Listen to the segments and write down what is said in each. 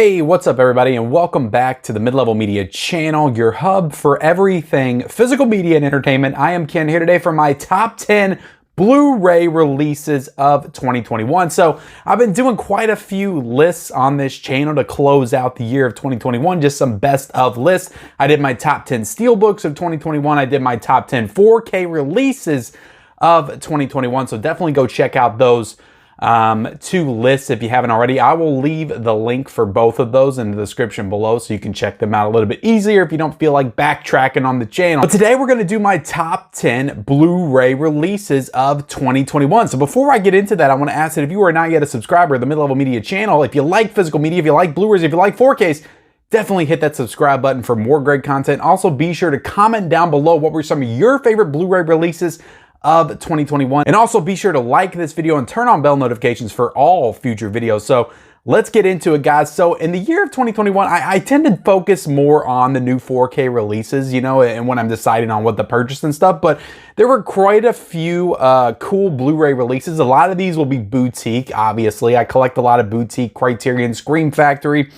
Hey, what's up everybody, and welcome back to the Mid-Level Media channel, your hub for everything physical media and entertainment. I am Ken here today for my top 10 Blu-ray releases of 2021. So I've been doing quite a few lists on this channel to close out the year of 2021, just some best of lists. I did my top 10 steelbooks of 2021. I did my top 10 4K releases of 2021. So definitely go check out those two lists if you haven't already. I will leave the link for both of those in the description below so you can check them out a little bit easier if you don't feel like backtracking on the channel. But today we're going to do my top 10 Blu-ray releases of 2021. So before I get into that, I want to ask that if you are not yet a subscriber of the Mid-Level Media channel, if you like physical media, if you like Blu-rays, if you like 4Ks, definitely hit that subscribe button for more great content. Also, be sure to comment down below what were some of your favorite Blu-ray releases of 2021. And also be sure to like this video and turn on bell notifications for all future videos. So let's get into it, guys. So in the year of 2021, I tend to focus more on the new 4K releases, you know, and when I'm deciding on what to purchase and stuff. But there were quite a few cool Blu-ray releases. A lot of these will be boutique, obviously. I collect a lot of boutique Criterion, Scream Factory,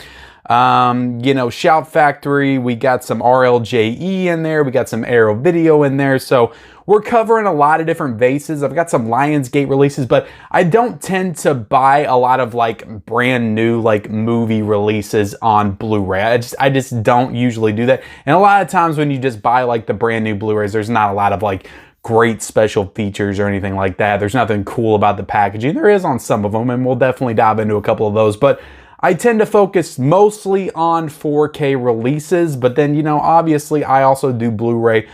you know, Shout Factory. We got some RLJE in there. We got some Arrow Video in there. So we're covering a lot of different bases. I've got some Lionsgate releases, but I don't tend to buy a lot of like brand new like movie releases on Blu-ray. I just don't usually do that. And a lot of times when you just buy like the brand new Blu-rays, there's not a lot of like great special features or anything like that. There's nothing cool about the packaging. There is on some of them, and we'll definitely dive into a couple of those. But I tend to focus mostly on 4K releases, but then, you know, obviously I also do Blu-ray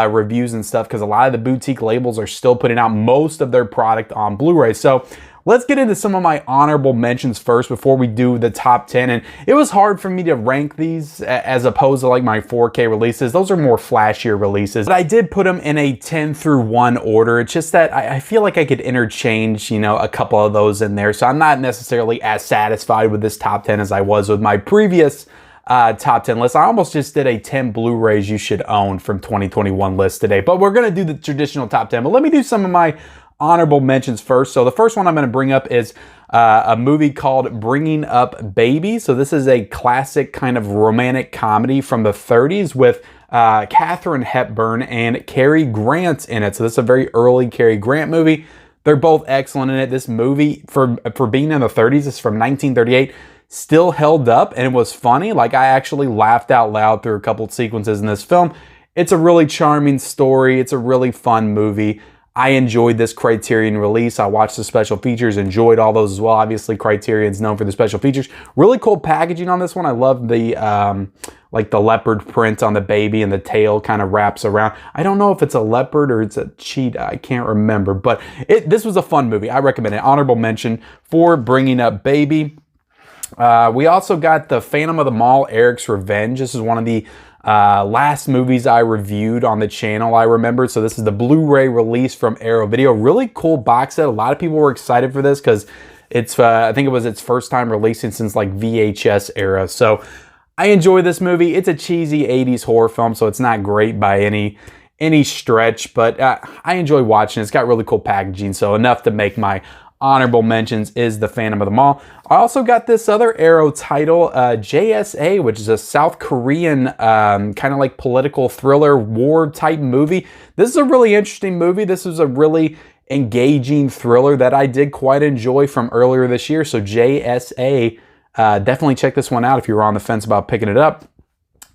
reviews and stuff because a lot of the boutique labels are still putting out most of their product on Blu-ray. So let's get into some of my honorable mentions first before we do the top 10. And it was hard for me to rank these as opposed to like my 4K releases. Those are more flashier releases. But I did put them in a 10 through 1 order. It's just that I feel like I could interchange, you know, a couple of those in there. So I'm not necessarily as satisfied with this top 10 as I was with my previous top 10 list. I almost just did a 10 Blu-rays you should own from 2021 list today. But we're going to do the traditional top 10. But let me do some of my honorable mentions first. So the first one I'm going to bring up is a movie called Bringing Up Baby. So this is a classic kind of romantic comedy from the 30s with Katharine Hepburn and Cary Grant in it. So this is a very early Cary Grant movie. They're both excellent in it. This movie, for being in the 30s, is from 1938. Still held up, and it was funny. Like, I actually laughed out loud through a couple of sequences in this film. It's a really charming story. It's a really fun movie. I enjoyed this Criterion release. I watched the special features, enjoyed all those as well. Obviously, Criterion's known for the special features. Really cool packaging on this one. I love the like the leopard print on the baby, and the tail kind of wraps around. I don't know if it's a leopard or it's a cheetah. I can't remember, but this was a fun movie. I recommend it. Honorable mention for Bringing Up Baby. We also got The Phantom of the Mall, Eric's Revenge. This is one of the last movies I reviewed on the channel, I remember. So this is the Blu-ray release from Arrow Video. Really cool box set. A lot of people were excited for this because it's, I think it was its first time releasing since like VHS era. So I enjoy this movie. It's a cheesy 80s horror film, so it's not great by any stretch, but I enjoy watching it. It's got really cool packaging, so enough to make my honorable mentions is The Phantom of the Mall. I also got this other Arrow title, JSA, which is a South Korean kind of like political thriller war type movie. This is a really interesting movie. This is a really engaging thriller that I did quite enjoy from earlier this year. So JSA, definitely check this one out if you were on the fence about picking it up.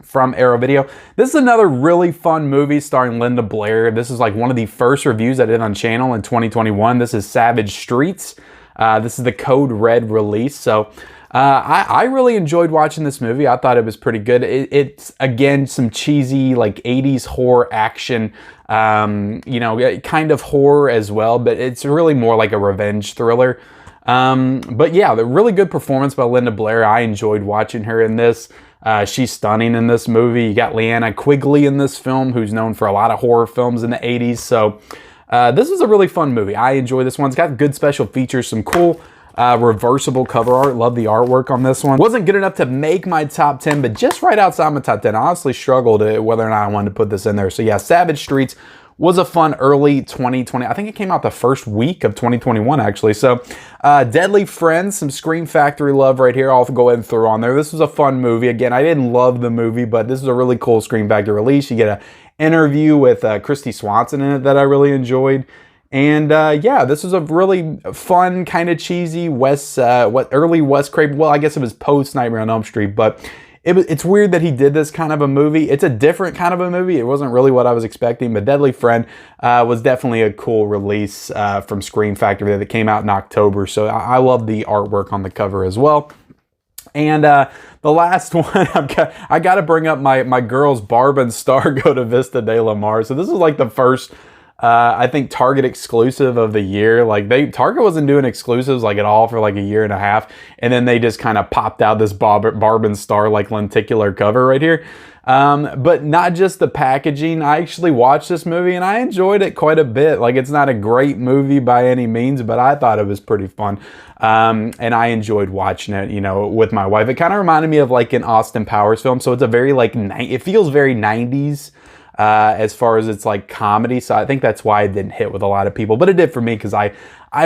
From Arrow Video. This is another really fun movie starring Linda Blair. This is like one of the first reviews I did on channel in 2021. This is Savage Streets. This is the Code Red release. So I really enjoyed watching this movie. I thought it was pretty good. It's again some cheesy like 80s horror action, you know, kind of horror as well, but it's really more like a revenge thriller. But yeah, the really good performance by Linda Blair. I enjoyed watching her in this. She's stunning in this movie. You got Liana Quigley in this film, who's known for a lot of horror films in the 80s. So this is a really fun movie. I enjoy this one. It's got good special features, some cool reversible cover art. Love the artwork on this one. Wasn't good enough to make my top 10, but just right outside my top 10. I honestly struggled whether or not I wanted to put this in there. So yeah, Savage Streets was a fun early 2020. I think it came out the first week of 2021, actually. So Deadly Friends, some Scream Factory love right here. I'll go ahead and throw on there. This was a fun movie. Again, I didn't love the movie, but this was a really cool Scream Factory release. You get an interview with Christy Swanson in it that I really enjoyed. And yeah, this was a really fun, kind of cheesy early Wes Craven. Well, I guess it was post Nightmare on Elm Street, but it's weird that he did this kind of a movie. It's a different kind of a movie. It wasn't really what I was expecting, but Deadly Friend was definitely a cool release from Scream Factory that came out in October. So I love the artwork on the cover as well. And the last one, I got to bring up my girls Barb and Star Go to Vista de la Mar. So this is like the first I think Target exclusive of the year. Like Target wasn't doing exclusives like at all for like a year and a half, and then they just kind of popped out this Barb and Star like lenticular cover right here. But not just the packaging. I actually watched this movie and I enjoyed it quite a bit. Like it's not a great movie by any means, but I thought it was pretty fun. And I enjoyed watching it, you know, with my wife. It kind of reminded me of like an Austin Powers film. So it's a very like, it feels very 90s. As far as it's like comedy. So I think that's why it didn't hit with a lot of people, but it did for me because I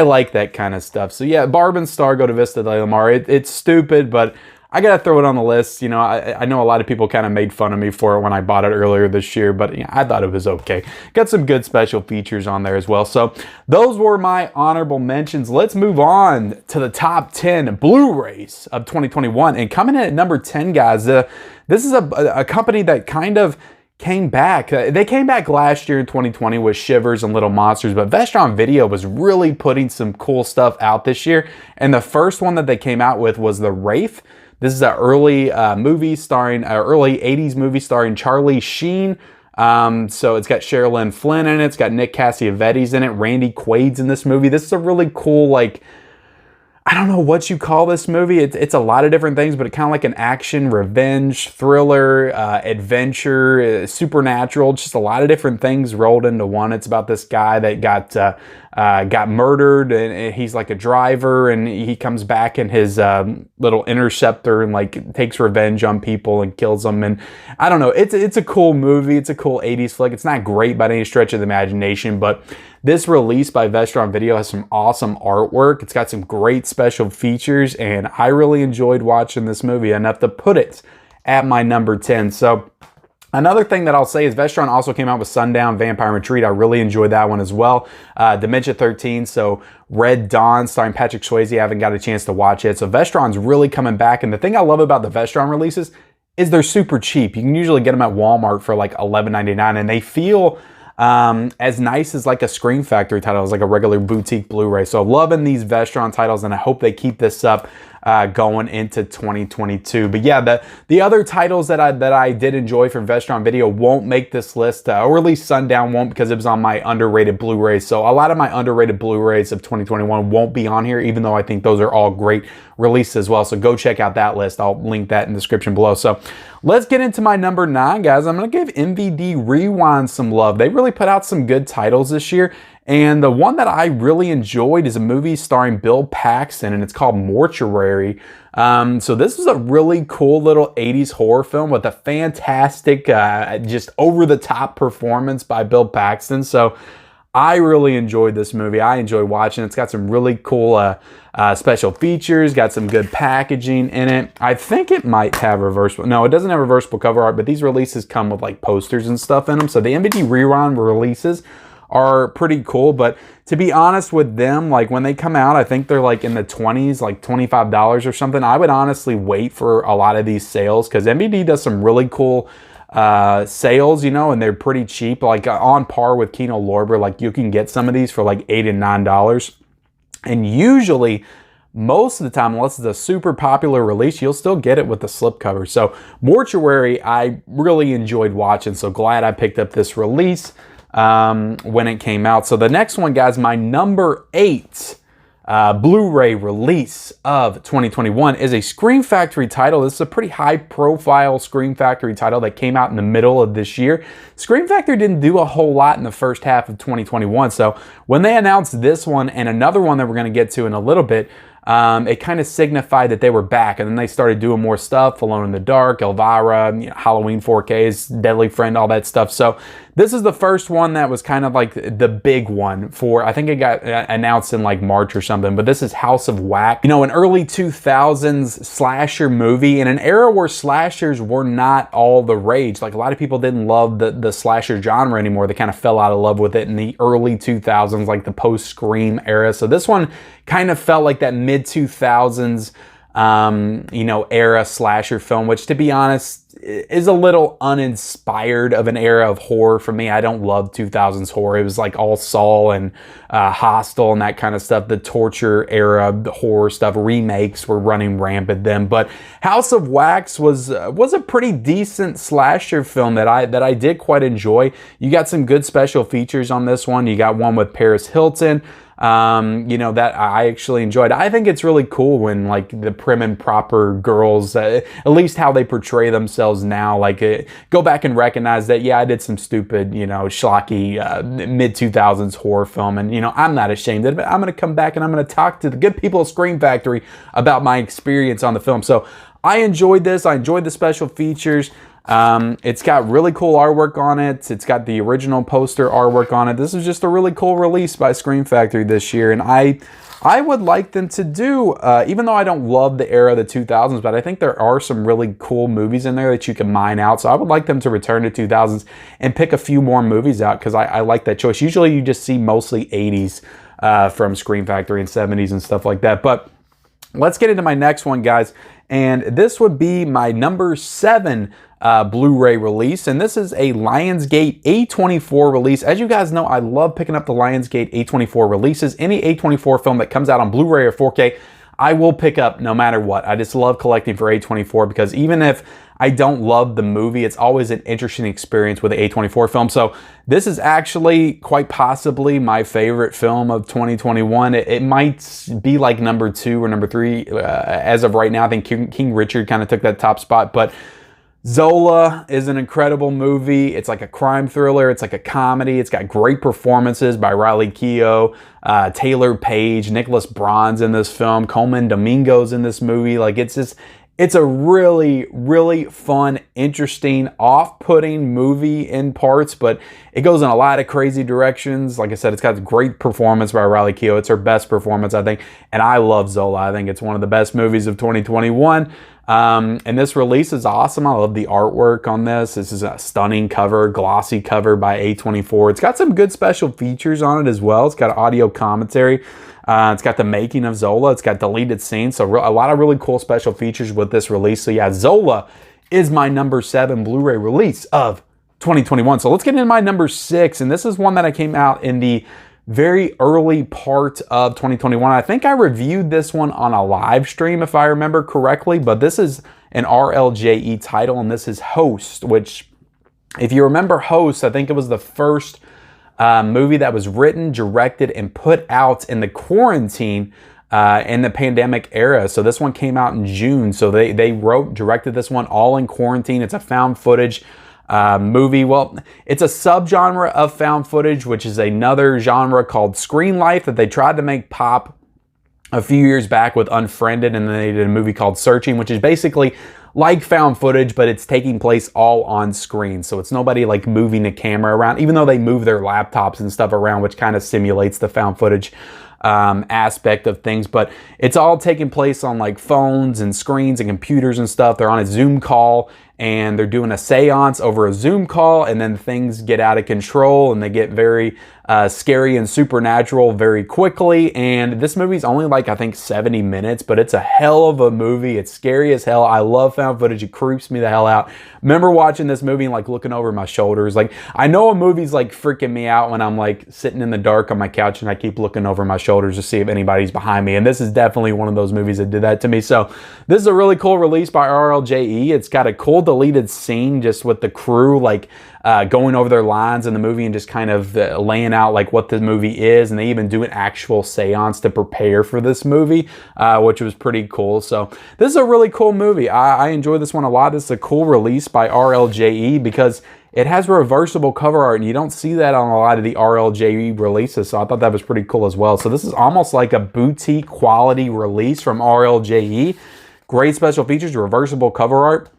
like that kind of stuff. So yeah, Barb and Star Go to Vista de la Mar. It's stupid, but I gotta throw it on the list. You know, I know a lot of people kind of made fun of me for it when I bought it earlier this year, but yeah, I thought it was okay. Got some good special features on there as well. So those were my honorable mentions. Let's move on to the top 10 Blu-rays of 2021. And coming in at number 10, guys, this is a company that kind of came back. They came back last year in 2020 with Shivers and Little Monsters, but Vestron Video was really putting some cool stuff out this year. And the first one that they came out with was The Wraith. This is an early movie starring, early 80s movie starring Charlie Sheen. So it's got Sherilyn Flynn in it. It's got Nick Cassavetes in it. Randy Quaid's in this movie. This is a really cool, like, I don't know what you call this movie. It's a lot of different things, but it's kind of like an action, revenge, thriller, adventure, supernatural, just a lot of different things rolled into one. It's about this guy that got murdered, and he's like a driver, and he comes back in his little interceptor and like takes revenge on people and kills them. And I don't know, it's a cool movie. It's a cool 80s flick. It's not great by any stretch of the imagination, but this release by Vestron Video has some awesome artwork. It's got some great special features, and I really enjoyed watching this movie enough to put it at my number 10. So another thing that I'll say is Vestron also came out with Sundown, Vampire Retreat. I really enjoyed that one as well. Dementia 13, so Red Dawn starring Patrick Swayze. I haven't got a chance to watch it. So Vestron's really coming back, and the thing I love about the Vestron releases is they're super cheap. You can usually get them at Walmart for like $11.99, and they feel as nice as like a Scream Factory title, as like a regular boutique Blu-ray. So loving these Vestron titles, and I hope they keep this up going into 2022. But yeah, the other titles that I did enjoy from Vestron Video won't make this list, or at least Sundown won't, because it was on my underrated Blu-rays. So a lot of my underrated Blu-rays of 2021 won't be on here, even though I think those are all great releases as well. So go check out that list. I'll link that in the description below. So let's get into my number 9, guys. I'm going to give MVD Rewind some love. They really put out some good titles this year. And the one that I really enjoyed is a movie starring Bill Paxton, and it's called Mortuary. So this is a really cool little 80s horror film with a fantastic, just over-the-top performance by Bill Paxton. So I really enjoyed this movie. I enjoyed watching it. It's got some really cool special features, got some good packaging in it. I think it might have reversible. No, it doesn't have reversible cover art, but these releases come with like posters and stuff in them. So the MVD Rewind releases are pretty cool, but to be honest with them, like when they come out, I think they're like in the 20s, like $25 or something. I would honestly wait for a lot of these sales, because MVD does some really cool sales, you know, and they're pretty cheap, like on par with Kino Lorber. Like you can get some of these for like $8 and $9, and usually most of the time, unless it's a super popular release, you'll still get it with the slipcover. So Mortuary, I really enjoyed watching, so glad I picked up this release when it came out. So the next one, guys, my number 8 Blu-ray release of 2021 is a Scream Factory title. This is a pretty high-profile Scream Factory title that came out in the middle of this year. Scream Factory didn't do a whole lot in the first half of 2021, so when they announced this one and another one that we're going to get to in a little bit, it kind of signified that they were back, and then they started doing more stuff, Alone in the Dark, Elvira, you know, Halloween 4Ks, Deadly Friend, all that stuff. So this is the first one that was kind of like the big one for, I think it got announced in like March or something, but this is House of Wax. You know, an early 2000s slasher movie in an era where slashers were not all the rage. Like a lot of people didn't love the slasher genre anymore. They kind of fell out of love with it in the early 2000s, like the post-Scream era. So this one kind of felt like that mid-2000s you know, era slasher film, which to be honest is a little uninspired of an era of horror for me. I don't love 2000s horror. It was like all Saw and Hostel and that kind of stuff. The torture era, the horror stuff, remakes were running rampant then. But House of Wax was a pretty decent slasher film that I did quite enjoy. You got some good special features on this one. You got one with Paris Hilton. You know, that I actually enjoyed. I think it's really cool when like the prim and proper girls, at least how they portray themselves now, like go back and recognize that, yeah, I did some stupid, you know, schlocky mid-2000s horror film, and you know, I'm not ashamed of it. I'm going to come back and I'm going to talk to the good people of Scream Factory about my experience on the film. So I enjoyed this. I enjoyed the special features. It's got really cool artwork on it. It's got the original poster artwork on it. This is just a really cool release by Scream Factory this year, and I would like them to do, even though I don't love the era of the 2000s, but I think there are some really cool movies in there that you can mine out. So I would like them to return to 2000s and pick a few more movies out, because I like that choice. Usually you just see mostly 80s from Scream Factory and 70s and stuff like that. But let's get into my next one, guys. And this would be my number 7 Blu-ray release, and this is a Lionsgate A24 release. As you guys know, I love picking up the Lionsgate A24 releases. Any A24 film that comes out on Blu-ray or 4K, I will pick up no matter what. I just love collecting for A24, because even if I don't love the movie, it's always an interesting experience with the A24 film. So this is actually quite possibly my favorite film of 2021. It might be like number 2 or number 3 as of right now. I think King Richard kind of took that top spot, but Zola is an incredible movie. It's like a crime thriller. It's like a comedy. It's got great performances by Riley Keough, Taylor Page, Nicholas Braun's in this film, Coleman Domingo's in this movie. Like it's a really, really fun, interesting, off-putting movie in parts, but it goes in a lot of crazy directions. Like I said, it's got a great performance by Riley Keough. It's her best performance, I think, and I love Zola. I think it's one of the best movies of 2021. And this release is awesome. I love the artwork on this. This is a stunning cover, glossy cover by A24. It's got some good special features on it as well. It's got audio commentary. It's got the making of Zola. It's got deleted scenes. So a lot of really cool special features with this release. So yeah, Zola is my number 7 Blu-ray release of 2021. So let's get into my number 6. And this is one that I came out in the very early part of 2021. I think I reviewed this one on a live stream, if I remember correctly, but this is an RLJE title, and this is Host, which, if you remember Host, I think it was the first movie that was written, directed, and put out in the quarantine in the pandemic era. So this one came out in June. So they wrote, directed this one all in quarantine. It's a found footage movie. Well, it's a subgenre of found footage, which is another genre called screen life that they tried to make pop a few years back with Unfriended, and then they did a movie called Searching, which is basically like found footage, but it's taking place all on screen. So it's nobody like moving the camera around, even though they move their laptops and stuff around, which kind of simulates the found footage aspect of things. But it's all taking place on like phones and screens and computers and stuff. They're on a Zoom call, and they're doing a seance over a Zoom call, and then things get out of control and they get very scary and supernatural very quickly. And this movie's only like, I think 70 minutes, but it's a hell of a movie. It's scary as hell. I love found footage. It creeps me the hell out. Remember watching this movie and like looking over my shoulders. Like, I know a movie's like freaking me out when I'm like sitting in the dark on my couch and I keep looking over my shoulders to see if anybody's behind me. And this is definitely one of those movies that did that to me. So this is a really cool release by RLJE. It's got a cool deleted scene just with the crew like going over their lines in the movie and just kind of laying out like what the movie is. And they even do an actual seance to prepare for this movie, which was pretty cool. So this is a really cool movie. I enjoy this one a lot. This is a cool release by RLJE because it has reversible cover art, and you don't see that on a lot of the RLJE releases, so I thought that was pretty cool as well. So this is almost like a boutique quality release from RLJE. Great special features, reversible cover art,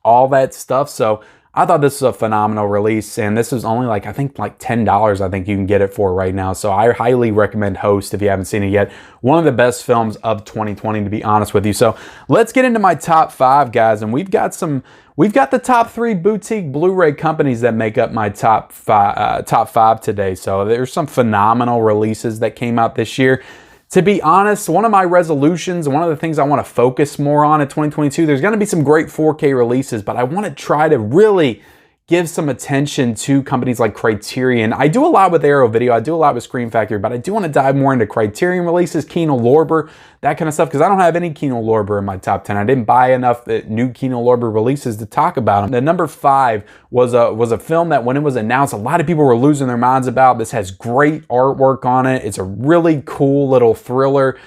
all that stuff. So I thought this was a phenomenal release, and this was only like, I think like $10 I think you can get it for right now. So I highly recommend Host if you haven't seen it yet. One of the best films of 2020, to be honest with you. So let's get into my top 5, guys, and we've got the top 3 boutique Blu-ray companies that make up my top five today. So there's some phenomenal releases that came out this year. To be honest, one of my resolutions, one of the things I want to focus more on in 2022, there's going to be some great 4K releases, but I want to try to really give some attention to companies like Criterion. I do a lot with Arrow Video, I do a lot with Scream Factory, but I do want to dive more into Criterion releases, Kino Lorber, that kind of stuff, because I don't have any Kino Lorber in my top 10. I didn't buy enough new Kino Lorber releases to talk about them. The number 5 was a film that when it was announced, a lot of people were losing their minds about. This has great artwork on it. It's a really cool little thriller,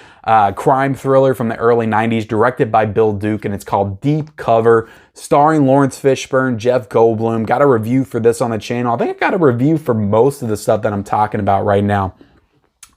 crime thriller from the early 90s, directed by Bill Duke, and it's called Deep Cover, starring Lawrence Fishburne, Jeff Goldblum. Got a review for this on the channel. I think I got a review for most of the stuff that I'm talking about right now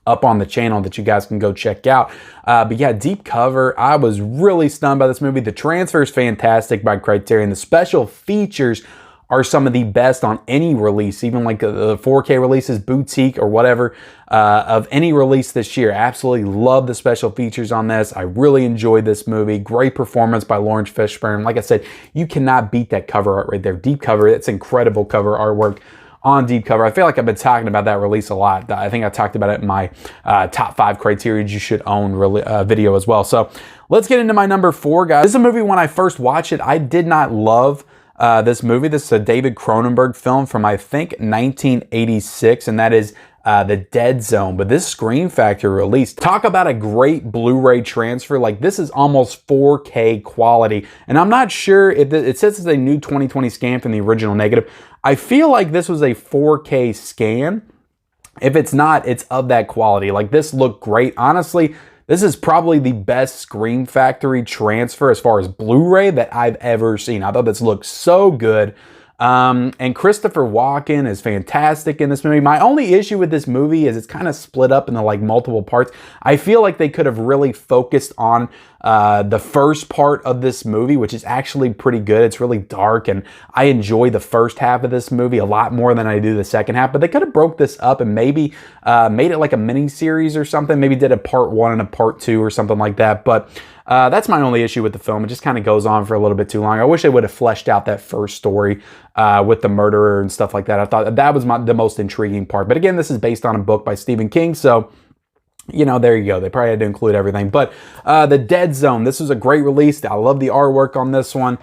up on the channel that you guys can go check out. But yeah, Deep Cover, I was really stunned by this movie. The transfer is fantastic by Criterion. The special features are some of the best on any release, even like the 4K releases, boutique or whatever, of any release this year. Absolutely love the special features on this. I really enjoyed this movie. Great performance by Lawrence Fishburne. Like I said, you cannot beat that cover art right there. Deep Cover, it's incredible cover artwork on Deep Cover. I feel like I've been talking about that release a lot. I think I talked about it in my top 5 criteria you should own video as well. So let's get into my number 4, guys. This is a movie, when I first watched it, I did not love this movie. This is a David Cronenberg film from, I think, 1986, and that is The Dead Zone. But this Scream Factory release, talk about a great Blu-ray transfer. Like, this is almost 4K quality, and I'm not sure if it says it's a new 2020 scan from the original negative. I feel like this was a 4K scan. If it's not, it's of that quality. Like, this looked great. Honestly, this is probably the best Scream Factory transfer as far as Blu-ray that I've ever seen. I thought this looked so good. And Christopher Walken is fantastic in this movie. My only issue with this movie is it's kind of split up into like multiple parts. I feel like they could have really focused on the first part of this movie, which is actually pretty good. It's really dark, and I enjoy the first half of this movie a lot more than I do the second half. But they could have broke this up and maybe made it like a mini series or something. Maybe did a part 1 and a part 2 or something like that. But that's my only issue with the film. It just kind of goes on for a little bit too long. I wish they would have fleshed out that first story with the murderer and stuff like that. I thought that was the most intriguing part. But again, this is based on a book by Stephen King, so you know, there you go. They probably had to include everything. But The Dead Zone, this was a great release. I love the artwork on this one.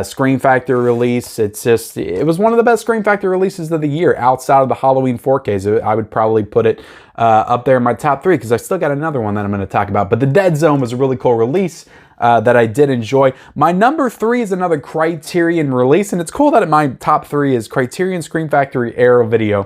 Scream Factory release. It was one of the best Scream Factory releases of the year outside of the Halloween 4Ks. I would probably put it up there in my top 3 because I still got another one that I'm going to talk about. But The Dead Zone was a really cool release that I did enjoy. My number 3 is another Criterion release, and it's cool that my top 3 is Criterion, Scream Factory, Arrow Video,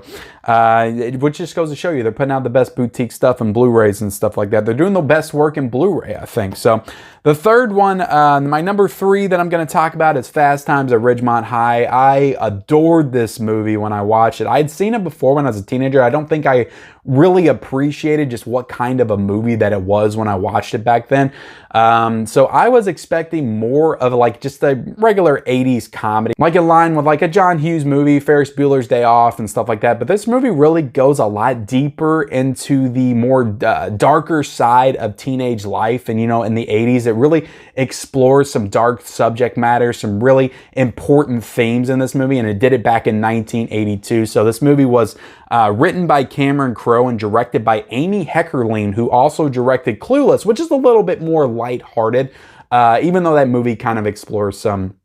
which just goes to show you they're putting out the best boutique stuff and Blu-rays and stuff like that. They're doing the best work in Blu-ray, I think. So the third one, my number 3 that I'm going to talk about is Fast Times at Ridgemont High. I adored this movie when I watched it. I'd seen it before when I was a teenager. I don't think I really appreciated just what kind of a movie that it was when I watched it back then. So I was expecting more of like just a regular 80s comedy, like in line with like a John Hughes movie, Ferris Bueller's Day Off and stuff like that. But this movie really goes a lot deeper into the more darker side of teenage life. And, you know, in the 80s, it really explores some dark subject matter, some really important themes in this movie. And it did it back in 1982. So this movie was written by Cameron Crowe and directed by Amy Heckerling, who also directed Clueless, which is a little bit more lighthearted, even though that movie kind of explores some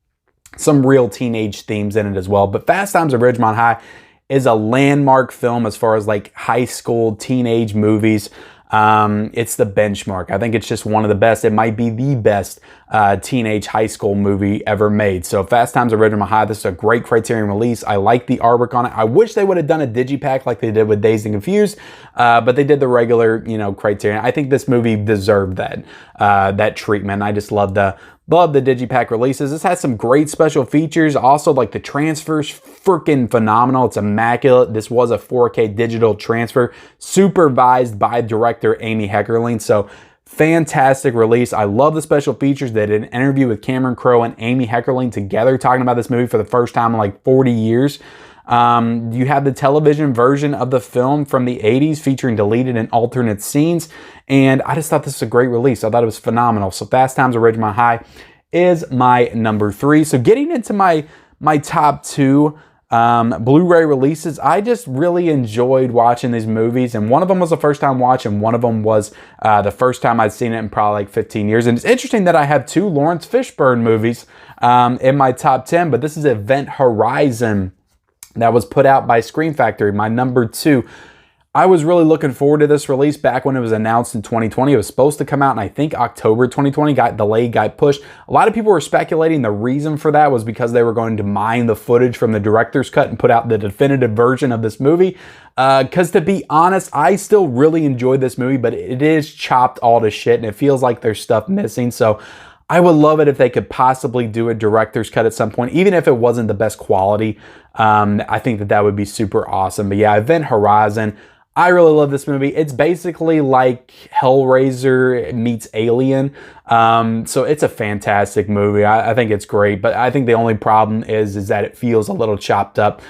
real teenage themes in it as well. But Fast Times at Ridgemont High is a landmark film as far as like high school teenage movies. It's the benchmark. I think it's just one of the best. It might be the best teenage high school movie ever made. So Fast Times at Ridgemont High, this is a great Criterion release. I like the artwork on it. I wish they would have done a digipack like they did with Dazed and Confused, but they did the regular, you know, Criterion. I think this movie deserved that treatment. I just love the digipack releases. This has some great special features. Also, like the transfer's freaking phenomenal. It's immaculate. This was a 4K digital transfer supervised by director Amy Heckerling. So Fantastic release. I love the special features. They did an interview with Cameron Crowe and Amy Heckerling together talking about this movie for the first time in like 40 years. You have the television version of the film from the 80s featuring deleted and alternate scenes. And I just thought this was a great release. I thought it was phenomenal. So Fast Times at Ridgemont High is my number 3. So getting into my top 2 Blu-ray releases, I just really enjoyed watching these movies, and one of them was a first time watch, and one of them was the first time I'd seen it in probably like 15 years. And it's interesting that I have 2 Lawrence Fishburne movies in my top 10, but this is Event Horizon that was put out by Scream Factory, my number 2. I was really looking forward to this release back when it was announced in 2020. It was supposed to come out in, I think, October 2020, got delayed, got pushed. A lot of people were speculating the reason for that was because they were going to mine the footage from the director's cut and put out the definitive version of this movie. Because to be honest, I still really enjoyed this movie, but it is chopped all to shit and it feels like there's stuff missing. So I would love it if they could possibly do a director's cut at some point, even if it wasn't the best quality. I think that would be super awesome. But yeah, Event Horizon, I really love this movie. It's basically like Hellraiser meets Alien. So it's a fantastic movie. I think it's great, but I think the only problem is that it feels a little chopped up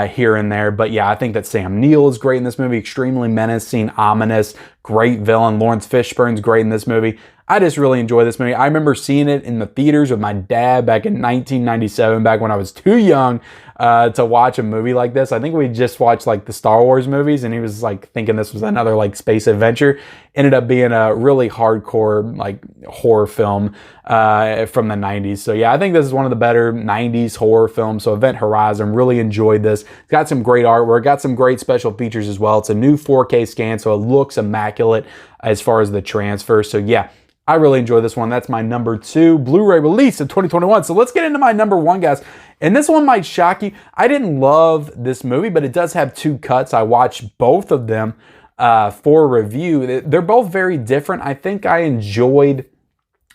here and there. But yeah, I think that Sam Neill is great in this movie. Extremely menacing, ominous, great villain. Lawrence Fishburne's great in this movie. I just really enjoy this movie. I remember seeing it in the theaters with my dad back in 1997, back when I was too young to watch a movie like this. I think we just watched like the Star Wars movies, and he was like thinking this was another like space adventure. Ended up being a really hardcore like horror film from the 90s. So yeah, I think this is one of the better 90s horror films. So Event Horizon, really enjoyed this. It's got some great artwork, got some great special features as well. It's a new 4K scan, so it looks immaculate as far as the transfer. So yeah, I really enjoy this one. That's my number 2 Blu-ray release of 2021. So let's get into my number 1, guys. And this one might shock you. I didn't love this movie, but it does have 2 cuts. I watched both of them for review. They're both very different. I think I enjoyed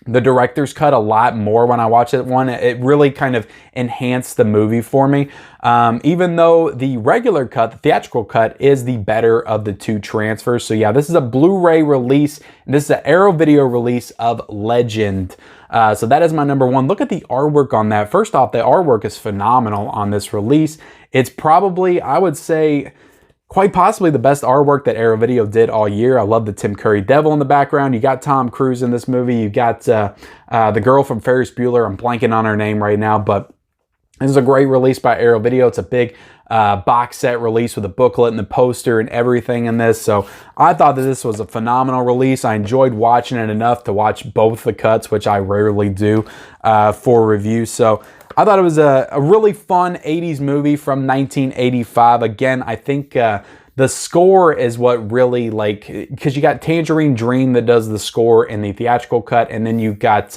the director's cut a lot more when I watched it. It really kind of enhanced the movie for me. Even though the regular cut, the theatrical cut, is the better of the 2 transfers. So yeah, this is a Blu-ray release. And this is an Arrow Video release of Legend. So that is my number 1. Look at the artwork on that. First off, the artwork is phenomenal on this release. It's probably, I would say, quite possibly the best artwork that Arrow Video did all year. I love the Tim Curry devil in the background. You got Tom Cruise in this movie. You got the girl from Ferris Bueller. I'm blanking on her name right now, but this is a great release by Arrow Video. It's a big box set release with a booklet and the poster and everything in this. So I thought that this was a phenomenal release. I enjoyed watching it enough to watch both the cuts, which I rarely do for review. So I thought it was a really fun 80s movie from 1985. Again, I think the score is what really, like, because you got Tangerine Dream that does the score in the theatrical cut, and then you've got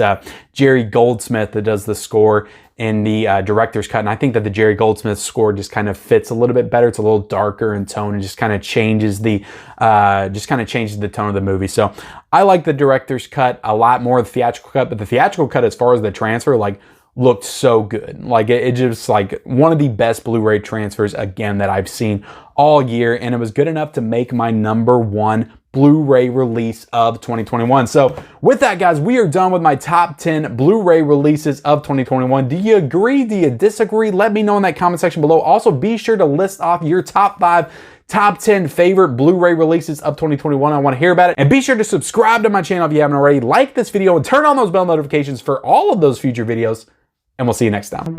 Jerry Goldsmith that does the score in the director's cut. And I think that the Jerry Goldsmith score just kind of fits a little bit better. It's a little darker in tone and just kind of changes the tone of the movie. So I like the director's cut a lot more than the theatrical cut, but the theatrical cut, as far as the transfer, like, looked so good. Like it just like one of the best Blu-ray transfers again that I've seen all year, and it was good enough to make my number 1 Blu-ray release of 2021. So with that, guys, we are done with my top 10 Blu-ray releases of 2021. Do you agree? Do you disagree? Let me know in that comment section below. Also, be sure to list off your top 5 top 10 favorite Blu-ray releases of 2021. I want to hear about it. And be sure to subscribe to my channel if you haven't already. Like this video and turn on those bell notifications for all of those future videos. And we'll see you next time.